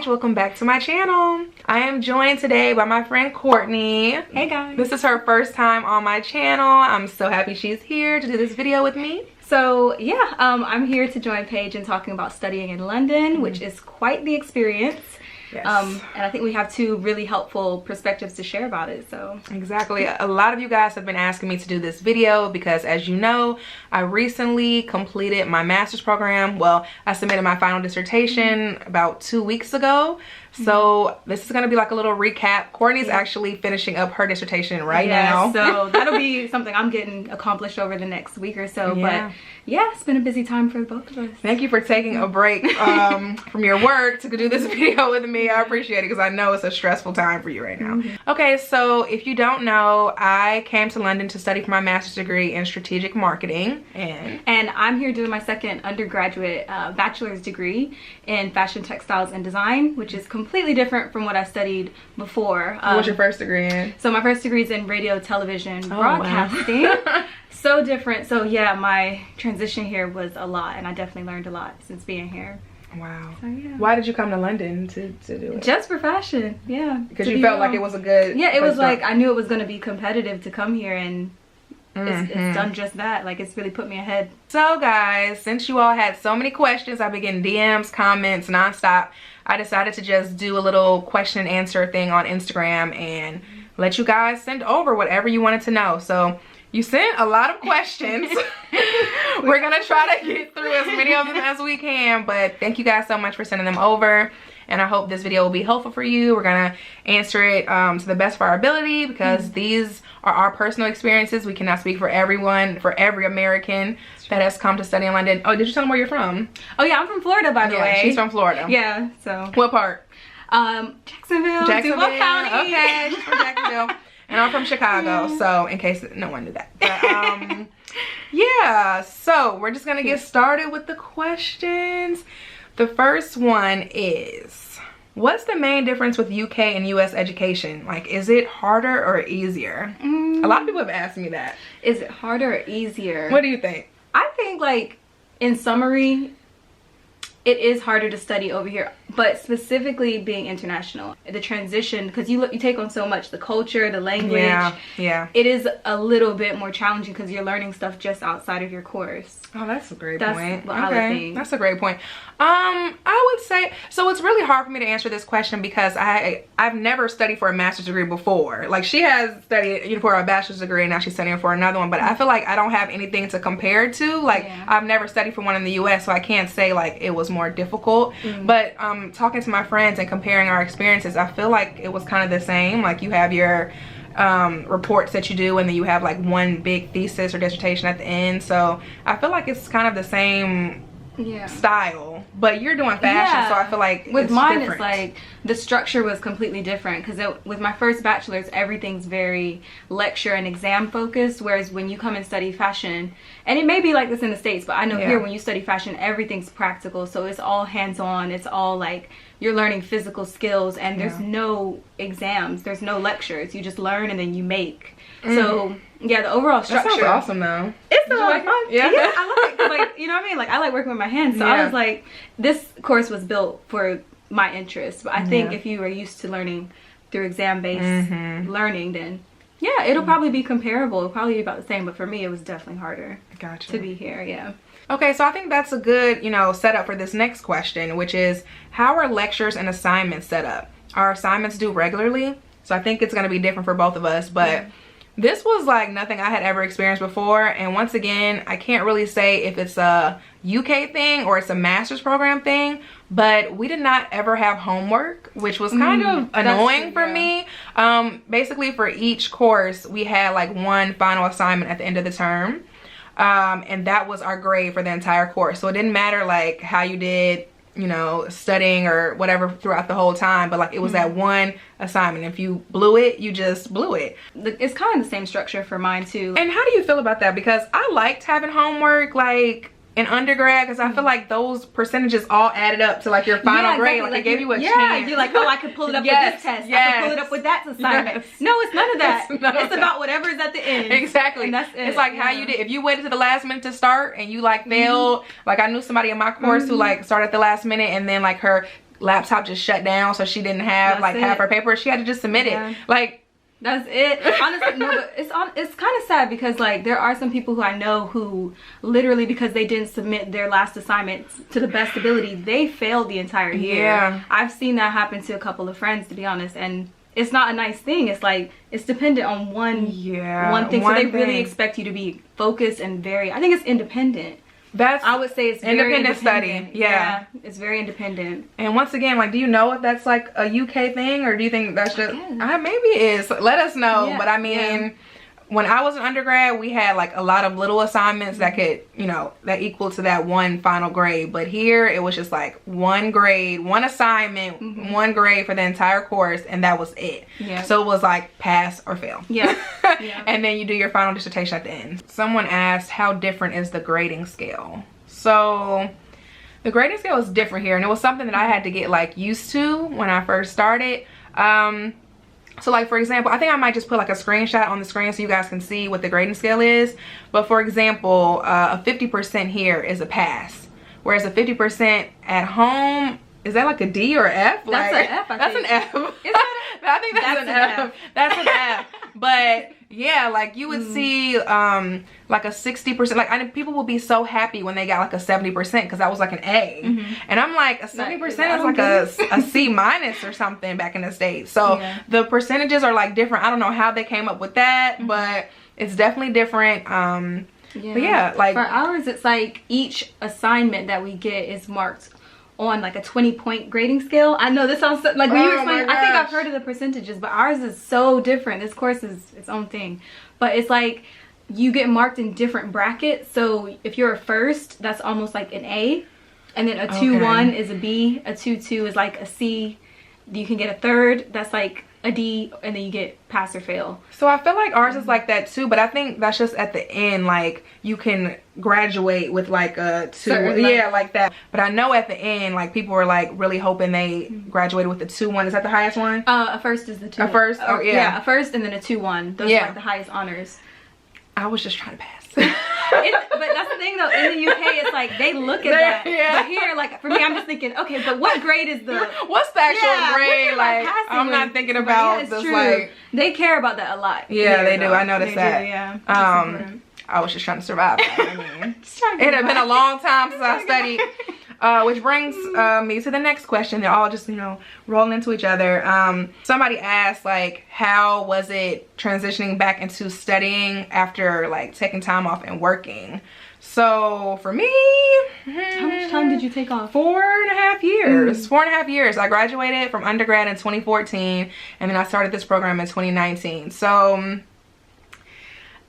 welcome back to my channel. I am joined today by my friend Courtney. Hey guys. This is her first time on my channel. I'm so happy she's here to do this video with me. So yeah, I'm here to join Paige in talking about studying in London, which is quite the experience. Yes. And I think we have two really helpful perspectives to share about it. So exactly, a lot of you guys have been asking me to do this video because, as you know, I recently completed my master's program. Well, I submitted my final dissertation about 2 weeks ago. So this is gonna be like a little recap. Courtney's actually finishing up her dissertation right now. So that'll be something I'm getting accomplished over the next week or so. But yeah, it's been a busy time for both of us. Thank you for taking a break from your work to do this video with me. I appreciate it because I know it's a stressful time for you right now. Okay, so if you don't know, I came to London to study for my master's degree in strategic marketing, and I'm here doing my second undergraduate bachelor's degree in fashion textiles and design, which is completely different from what I studied before. What's your first degree in? So my first degree is in radio, television, broadcasting. Wow. So different. So yeah, my transition here was a lot, and I definitely learned a lot since being here. Wow. So, yeah. Why did you come to London to do it? Just for fashion, yeah. Because you felt like it was a good... Yeah, it was like I knew it was going to be competitive to come here, and it's done just that. Like, it's really put me ahead. So guys, since you all had so many questions, I've been getting DMs, comments, nonstop. I decided to just do a little question and answer thing on Instagram and let you guys send over whatever you wanted to know. So you sent a lot of questions. We're gonna try to get through as many of them as we can, but thank you guys so much for sending them over, and I hope this video will be helpful for you. We're gonna answer it to the best of our ability because these are our personal experiences. We cannot speak for everyone, for every American that has come to study in London. Oh, did you tell them where you're from? Oh yeah, I'm from Florida, by the way. She's from Florida. Yeah, so. What part? Jacksonville, Duval County. Okay, she's from Jacksonville. And I'm from Chicago, so in case no one knew that. But, yeah, so we're just gonna get started with the questions. The first one is, what's the main difference with UK and US education? Like, is it harder or easier? A lot of people have asked me that. Is it harder or easier? What do you think? I think, like, in summary, it is harder to study over here, but specifically being international, the transition, because you take on so much, the culture, the language. Yeah. It is a little bit more challenging because you're learning stuff just outside of your course. Oh, that's a great point. What I would think. That's a great point. I would say, so it's really hard for me to answer this question because I've never studied for a master's degree before. Like, she has studied for a bachelor's degree and now she's studying for another one, but I feel like I don't have anything to compare it to. Like, I've never studied for one in the US, so I can't say like it was more difficult. But talking to my friends and comparing our experiences, I feel like it was kind of the same. Like, you have your reports that you do, and then you have like one big thesis or dissertation at the end. So I feel like it's kind of the same style, but you're doing fashion, so I feel like with mine different. It's like the structure was completely different because with my first bachelor's, everything's very lecture and exam focused, whereas when you come and study fashion, and it may be like this in the States, but I know here when you study fashion, everything's practical, so it's all hands-on. It's all like you're learning physical skills, and there's no exams, there's no lectures. You just learn and then you make. So yeah, the overall structure. That sounds awesome though. It's a lot of fun. Yeah, I like you know what I mean? Like, I like working with my hands, so I was like, this course was built for my interest. But I think if you are used to learning through exam-based learning, then yeah, it'll probably be comparable. It'll probably be about the same, but for me it was definitely harder to be here. Okay, so I think that's a good, setup for this next question, which is, how are lectures and assignments set up? Are assignments due regularly? So I think it's going to be different for both of us, but this was like nothing I had ever experienced before. And once again, I can't really say if it's a UK thing or it's a master's program thing, but we did not ever have homework, which was kind of annoying for me. Basically, for each course, we had like one final assignment at the end of the term. And that was our grade for the entire course. So it didn't matter like how you did, studying or whatever throughout the whole time, but like it was that one assignment. If you blew it, you just blew it. It's kind of the same structure for mine too. And how do you feel about that? Because I liked having homework like in undergrad, because I feel like those percentages all added up to like your final grade. Like, it gave you a chance. You're like, oh, I could pull it up with this test. I could pull it up with that assignment. No, it's none of that. It's about whatever is at the end. Exactly. And that's it. It's like how you did. If you waited to the last minute to start and you like failed, like I knew somebody in my course who like started at the last minute, and then like her laptop just shut down, so she didn't have half her paper. She had to just submit it. Like, that's it. Honestly, no, but it's kind of sad because like there are some people who I know who literally, because they didn't submit their last assignments to the best ability, they failed the entire year. Yeah. I've seen that happen to a couple of friends, to be honest, and it's not a nice thing. It's like it's dependent on one thing. So they really expect you to be focused and I think it's independent. I would say it's very independent study. Yeah, it's very independent. And once again, like, do you know if that's like a UK thing, or do you think that's just maybe it is? Let us know. But I mean, when I was an undergrad, we had like a lot of little assignments that could, you know, that equal to that one final grade. But here it was just like one grade, one assignment, one grade for the entire course, and that was it. So it was like pass or fail. And then you do your final dissertation at the end. Someone asked, how different is the grading scale? So the grading scale is different here, and it was something that I had to get like used to when I first started. So like, for example, I think I might just put like a screenshot on the screen so you guys can see what the grading scale is. But for example, a 50% here is a pass, whereas a 50% at home, is that like a D or F? That's like, an F, that's an F. I think that's an F. That's an F. But yeah, like you would see like a 60%. Like people will be so happy when they got like a 70% because that was like an A. And I'm like, a 70% is like a C minus or something back in the States. So the percentages are like different. I don't know how they came up with that, but it's definitely different. But yeah, like for ours, it's like each assignment that we get is marked on like a 20-point grading scale. I know this sounds like when you explain, I think I've heard of the percentages, but ours is so different. This course is its own thing, but it's like you get marked in different brackets. So if you're a first, that's almost like an A, and then a 2-1 is a B, a 2-2 is like a C. You can get a third, that's like a D, and then you get pass or fail. So I feel like ours is like that too, but I think that's just at the end, like you can graduate with like a 2, like that. But I know at the end, like people were like really hoping they graduated with the 2-1. Is that the highest one? A first is the 2. A first? Oh yeah. A first and then a 2-1. Those are like the highest honors. I was just trying to pass. But that's the thing though, in the UK it's like they look at that. But here, like for me, I'm just thinking, okay, but what grade is what's the actual grade? Like I'm not thinking about this. Like they care about that a lot. Yeah, they do. I noticed that. Yeah. I was just trying to survive. I mean, it had been a long time since I studied. Which brings me to the next question. They're all just, you know, rolling into each other. Somebody asked, like, how was it transitioning back into studying after, like, taking time off and working? So, for me... How much time did you take off? 4.5 years. 4.5 years. I graduated from undergrad in 2014, and then I started this program in 2019. So...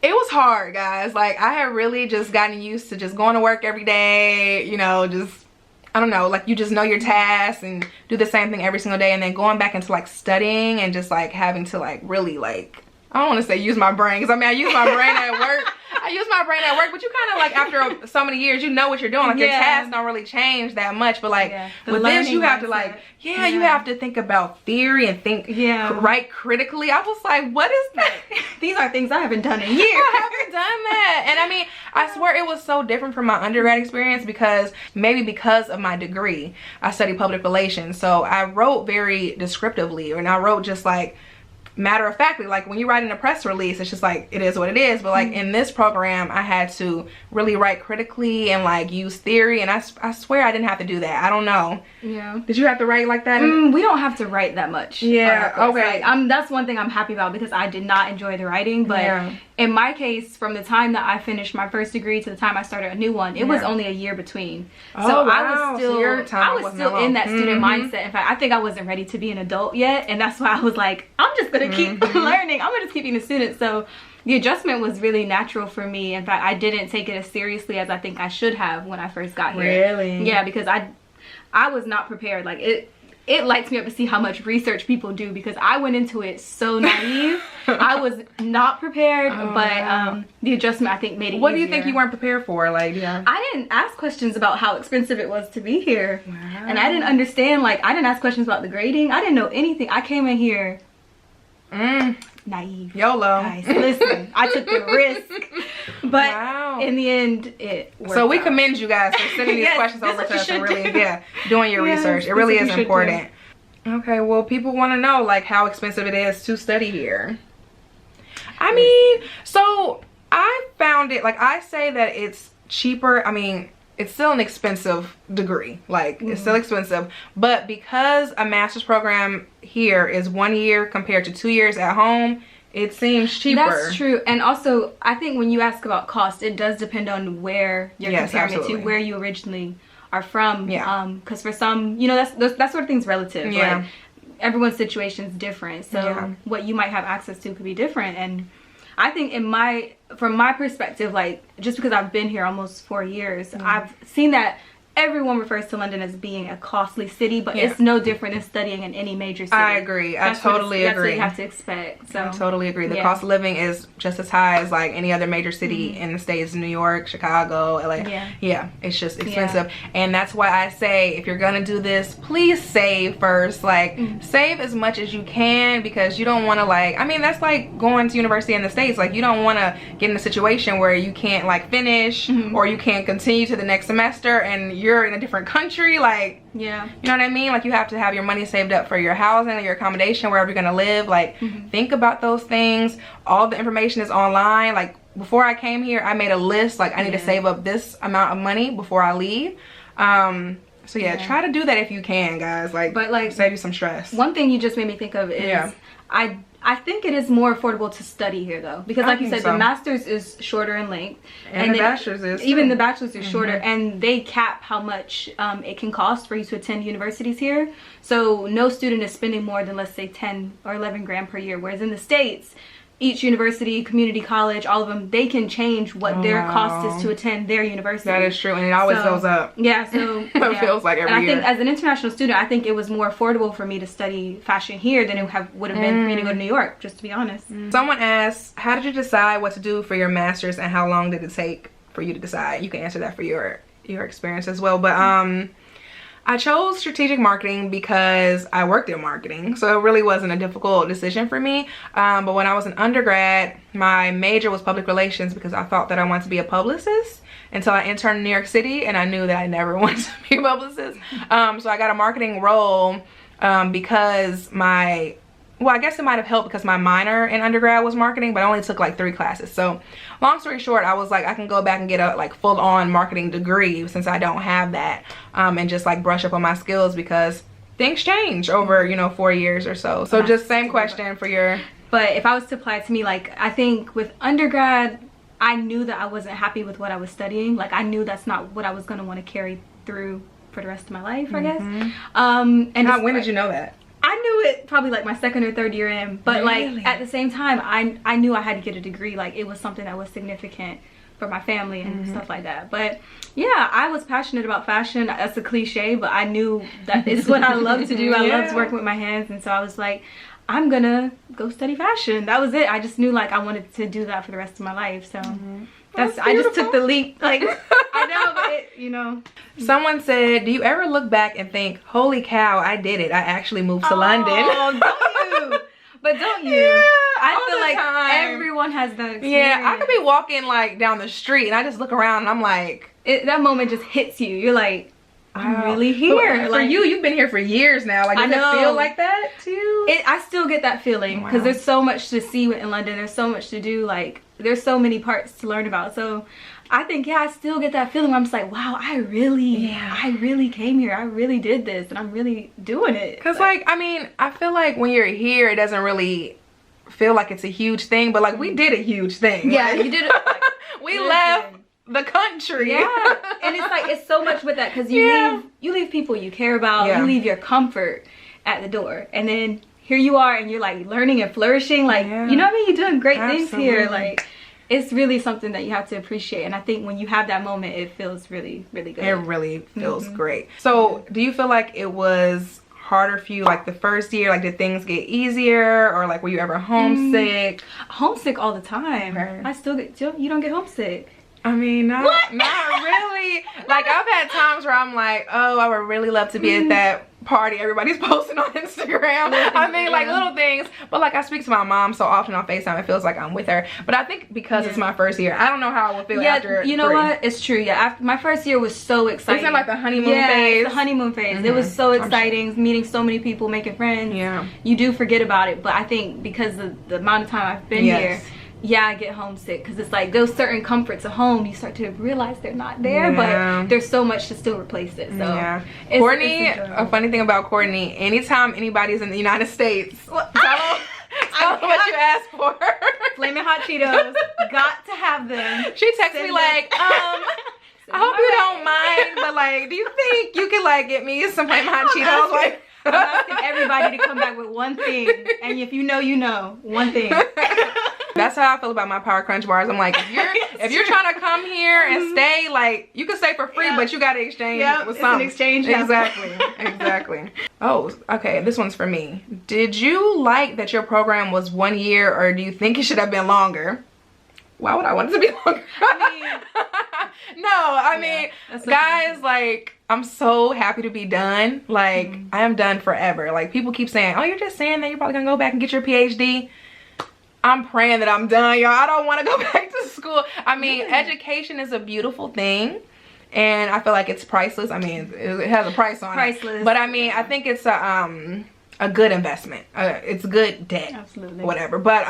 it was hard, guys. Like, I had really just gotten used to just going to work every day, you know, just, I don't know, like you just know your tasks and do the same thing every single day, and then going back into like studying and just like having to like really like, I don't want to say use my brain, because I mean I use my brain at work. I use my brain at work, but you kind of like after so many years, you know what you're doing. Like your tasks don't really change that much, but like with this, you have to like, you have to think about theory and think right critically. I was like, what is that? These are things I haven't done in years. I haven't done that. And I mean, I swear it was so different from my undergrad experience, because maybe because of my degree, I studied public relations. So I wrote very descriptively, and I wrote just like matter of factly, like when you're writing a press release, it's just like it is what it is. But like in this program, I had to really write critically and like use theory, and I swear I didn't have to do that. I don't know. Yeah. Did you have to write like that? We don't have to write that much. Yeah. Okay. Like, that's one thing I'm happy about, because I did not enjoy the writing. But in my case, from the time that I finished my first degree to the time I started a new one, it was only a year between. So I was still in that student mindset. In fact, I think I wasn't ready to be an adult yet, and that's why I was like, I'm just gonna keep learning. I'm gonna just keep being a student. So the adjustment was really natural for me. In fact, I didn't take it as seriously as I think I should have when I first got here. Really? Yeah, because I was not prepared. Like it lights me up to see how much research people do, because I went into it so naive. I was not prepared, but the adjustment I think made it What easier. do you think you weren't prepared for? Like, I didn't ask questions about how expensive it was to be here. Wow. And I didn't understand, like, I didn't ask questions about the grading. I didn't know anything. I came in here naive. YOLO. Guys, listen, I took the risk. But in the end, it worked So we out. commend you guys for sending these questions over to us and really, doing your research. It really is important. Okay, well, people want to know, like, how expensive it is to study here. I mean, so I found it, like, I say that it's cheaper. I mean, it's still an expensive degree. Like, it's still expensive. But because a master's program here is 1 year compared to 2 years at home, it seems cheaper. That's true. And also, I think when you ask about cost, it does depend on where you're comparing it to, where you originally are from. Because for some, you know, that sort of thing's relative. Like, everyone's situation is different. So what you might have access to could be different. And I think from my perspective, like, just because I've been here almost 4 years, I've seen that everyone refers to London as being a costly city, but it's no different than studying in any major city. I agree. I totally agree. That's what you have to expect. So I totally agree. The cost of living is just as high as like any other major city in the States, New York, Chicago, LA. Yeah, it's just expensive. And that's why I say, if you're gonna do this, please save first. Like, save as much as you can, because you don't want to, like, I mean, that's like going to university in the States. Like, you don't want to get in a situation where you can't like finish or you can't continue to the next semester and you're in a different country. Like, you know what I mean? Like, you have to have your money saved up for your housing and your accommodation, wherever you're gonna live. Like, think about those things. All the information is online. Like, before I came here, I made a list, like, I need to save up this amount of money before I leave. So try to do that if you can, guys. Like, but like, save you some stress. One thing you just made me think of is I think it is more affordable to study here, though, because like you said, the master's is shorter in length, and the bachelor's is even the bachelor's is shorter, and they cap how much it can cost for you to attend universities here. So no student is spending more than, let's say, 10 or 11 grand per year, whereas in the States, each university, community college, all of them, they can change what their cost is to attend their university. That is true, and it always goes up. Yeah, so it feels like every year. I think as an international student, I think it was more affordable for me to study fashion here than it would have been for me to go to New York, just to be honest. Someone asked, how did you decide what to do for your master's, and how long did it take for you to decide? You can answer that for your experience as well, but I chose strategic marketing because I worked in marketing, so it really wasn't a difficult decision for me. But when I was an undergrad, my major was public relations because I thought that I wanted to be a publicist until I interned in New York City, and I knew that I never wanted to be a publicist. So I got a marketing role because well, I guess it might have helped because my minor in undergrad was marketing, but I only took like 3 classes. So long story short, I was like, I can go back and get a like full-on marketing degree since I don't have that, and just like brush up on my skills, because things change over, you know, 4 years or so. So just same question for your... But if I was to apply it to me, like, I think with undergrad, I knew that I wasn't happy with what I was studying. Like, I knew that's not what I was going to want to carry through for the rest of my life, I guess. And when did you know that? I knew it probably like my 2nd or 3rd year in, but like at the same time, I knew I had to get a degree. Like, it was something that was significant for my family and stuff like that. But yeah, I was passionate about fashion. That's a cliche, but I knew that it's what I love to do. I loved working with my hands, and so I was like, I'm gonna go study fashion. That was it. I just knew like I wanted to do that for the rest of my life. So I just took the leap. Like, I know, but it, you know. Someone said, do you ever look back and think, holy cow, I did it. I actually moved to London. Oh, don't you? But don't you? Yeah, I feel like everyone has that experience. Yeah, I could be walking like down the street and I just look around and I'm like, that moment just hits you. You're like, I'm really here. For like, you've been here for years now. Like, does it feel like that too? I still get that feeling because there's so much to see in London. There's so much to do. Like, there's so many parts to learn about. So I think, I still get that feeling where I'm just like, wow, I really came here. I really did this, and I'm really doing it. Because like, I mean, I feel like when you're here, it doesn't really feel like it's a huge thing, but like, we did a huge thing. Yeah, like, you did it. Like, we left the country. Yeah, and it's like, it's so much with that, because you leave people you care about, you leave your comfort at the door, and then here you are, and you're like learning and flourishing. Like, you know what I mean? You're doing great things here. Like, it's really something that you have to appreciate, and I think when you have that moment, it feels really, really good. It really feels great. So do you feel like it was harder for you like the first year? Like, did things get easier, or like were you ever homesick? Homesick all the time. I still get, you don't get homesick? I mean, not really. Like, I've had times where I'm like, oh, I would really love to be at that party everybody's posting on Instagram. I mean, like little things. But like I speak to my mom so often on FaceTime, it feels like I'm with her. But I think because it's my first year, I don't know how I would feel after you know 3. what? It's true. Yeah, after my first year was so exciting. Isn't it like the honeymoon phase? The honeymoon phase. It was so exciting, meeting so many people, making friends. Yeah. You do forget about it, but I think because of the amount of time I've been here, I get homesick because it's like those certain comforts of home, you start to realize they're not there, but there's so much to still replace it. So Courtney, a funny thing about Courtney, anytime anybody's in the United States, tell them what you asked for. Flaming hot Cheetos, got to have them. She texts me like, I hope you don't mind, but like, do you think you could like get me some flaming hot Cheetos? Like, I'm asking everybody to come back with one thing, and if you know, you know, one thing. That's how I feel about my Power Crunch bars. I'm like, if you're trying to come here and stay, like, you can stay for free, but you got to exchange with something. It's an exchange. Exactly. Oh, okay. This one's for me. Did you like that your program was 1 year, or do you think it should have been longer? Why would I want it to be longer? I mean, guys, like, I'm so happy to be done. Like, I am done forever. Like, people keep saying, oh, you're just saying that you're probably gonna go back and get your PhD. I'm praying that I'm done, y'all. I don't want to go back to school. I mean, education is a beautiful thing, and I feel like it's priceless. I mean, it has a price on it. But I mean, I think it's a good investment. It's good debt. Absolutely. Whatever. But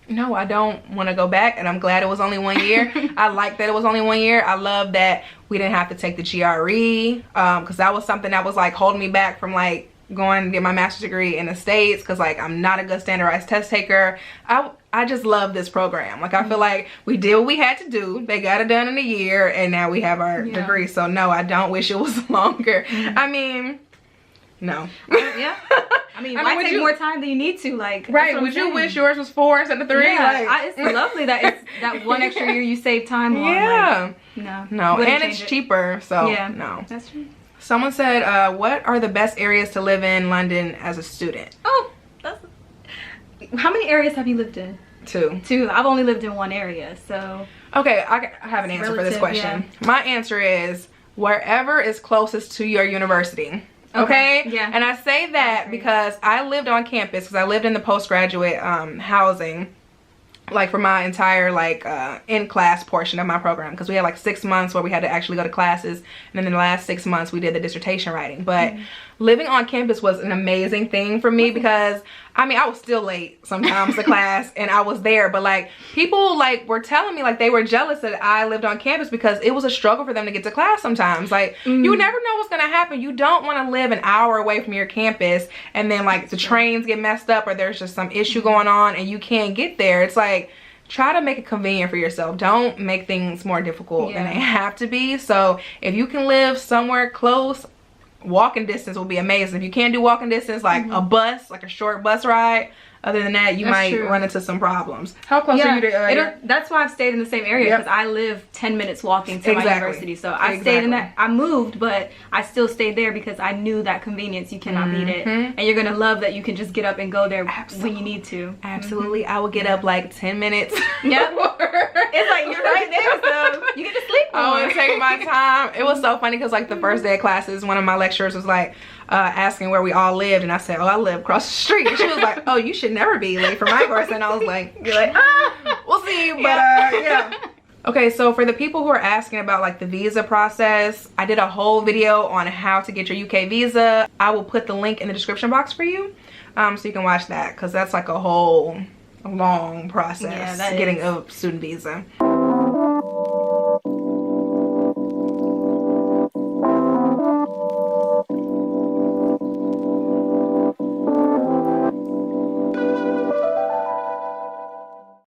no, I don't want to go back, and I'm glad it was only 1 year. I like that it was only 1 year. I love that we didn't have to take the GRE, because that was something that was like holding me back from like going to get my master's degree in the States, because like I'm not a good standardized test taker. I just love this program. Like, I feel like we did what we had to do. They got it done in a year, and now we have our degree. So no, I don't wish it was longer. I mean, no. I mean, why take more time than you need to? Like, right? Would you wish yours was 4 instead of 3? Yeah, it's lovely that it's that 1 extra year you save time on. Yeah. Like, no, and it's cheaper. So no, that's true. Someone said, what are the best areas to live in London as a student? Oh, how many areas have you lived in? 2. I've only lived in 1 area, so. Okay, I have an answer for this question. My answer is wherever is closest to your university. Okay? Yeah. And I say that because I lived on campus, because I lived in the postgraduate housing, like for my entire like in-class portion of my program, because we had like 6 months where we had to actually go to classes, and then in the last 6 months we did the dissertation writing. But living on campus was an amazing thing for me, because I mean, I was still late sometimes to class, and I was there, but like people like were telling me like they were jealous that I lived on campus, because it was a struggle for them to get to class sometimes. Like you never know what's gonna happen. You don't want to live an hour away from your campus, and then like the trains get messed up, or there's just some issue going on and you can't get there. It's like, try to make it convenient for yourself. Don't make things more difficult than they have to be. So if you can live somewhere close, walking distance will be amazing. If you can't do walking distance, like a bus, like a short bus ride, other than that, you might run into some problems. How close are you to that's why I've stayed in the same area, because I live 10 minutes walking to my university. So I stayed in that. I moved, but I still stayed there because I knew that convenience, you cannot beat it. And you're gonna love that you can just get up and go there when you need to. Absolutely. I will get up like 10 minutes. Yeah. It's like you're right there, so you get to sleep more. I would take my time. It was so funny because like the first day of classes, one of my lecturers was like asking where we all lived, and I said, oh, I live across the street. And she was like, oh, you should never be late for my course. And I was like, we'll see. But yeah. Okay, so for the people who are asking about like the visa process, I did a whole video on how to get your UK visa. I will put the link in the description box for you, so you can watch that, because that's like a whole long process getting a student visa.